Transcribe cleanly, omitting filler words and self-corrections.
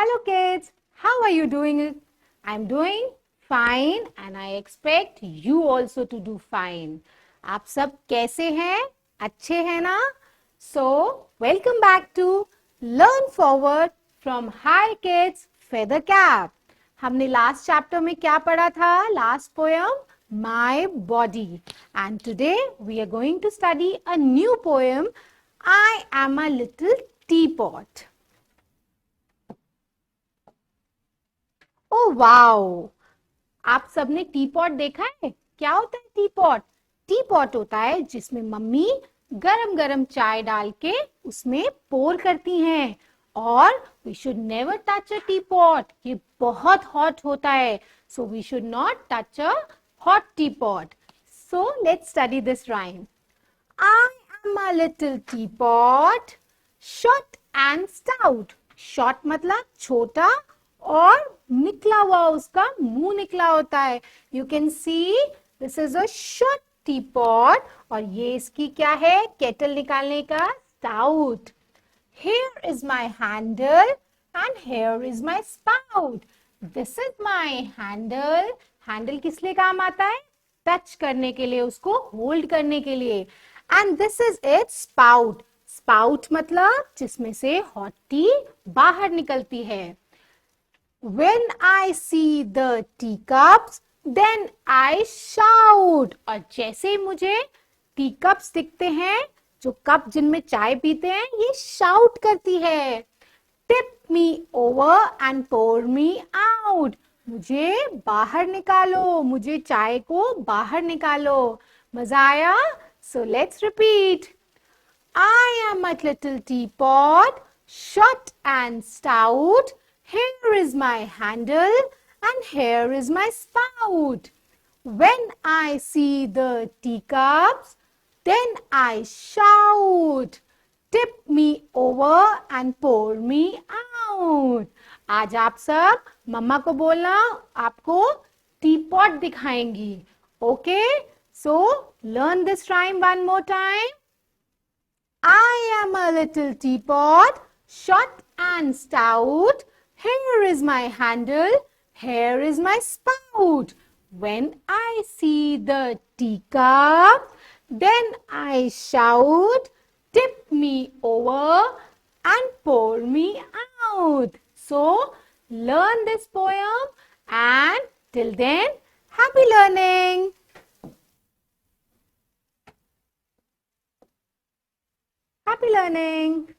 Hello kids, how are you doing? I'm doing fine and I expect you also to do fine. आप सब कैसे हैं? अच्छे हैं ना? So, welcome back to Learn Forward from Hi Kids Feather Cap. हमने last chapter में क्या पढ़ा था? Last poem, My Body. And today we are going to study a new poem, I Am a Little Teapot. Oh wow, आप सबने T pot देखा है? क्या होता है टी पॉट? टी पॉट होता है जिसमें मम्मी गरम गरम चाय डाल के उसमें पोर करती हैं और we should never touch a tea pot. ये बहुत हॉट होता है, so we should not touch a hot tea pot. So let's study this rhyme. I am a little teapot, short and stout. Short मतलब छोटा और निकला हुआ, उसका मुंह निकला होता है. You can see this is a short teapot और ये इसकी क्या है? केटल निकालने का stout. Here is my handle and here is my spout. This is my handle. Handle किस लिए काम आता है? टच करने के लिए, उसको होल्ड करने के लिए. And this is its spout. Spout मतलब जिसमें से हॉट टी बाहर निकलती है. When I see the teacups, then I shout. और जैसे ही मुझे टी कप्स दिखते हैं, जो कप जिनमें चाय पीते हैं, ये शाउट करती है. Tip me over and pour me out. मुझे बाहर निकालो, मुझे चाय को बाहर निकालो. मजा आया? So let's repeat. I am a little teapot, short and stout. Here is my handle and here is my spout. When I see the teacups, then I shout. Tip me over and pour me out. आज आप सब मम्मा को बोलना, आपको teapot दिखाएंगी. Okay? So, learn this rhyme one more time. I am a little teapot, short and stout. Here is my handle, here is my spout. When I see the teacup, then I shout, tip me over and pour me out. So, learn this poem and till then, happy learning. Happy learning.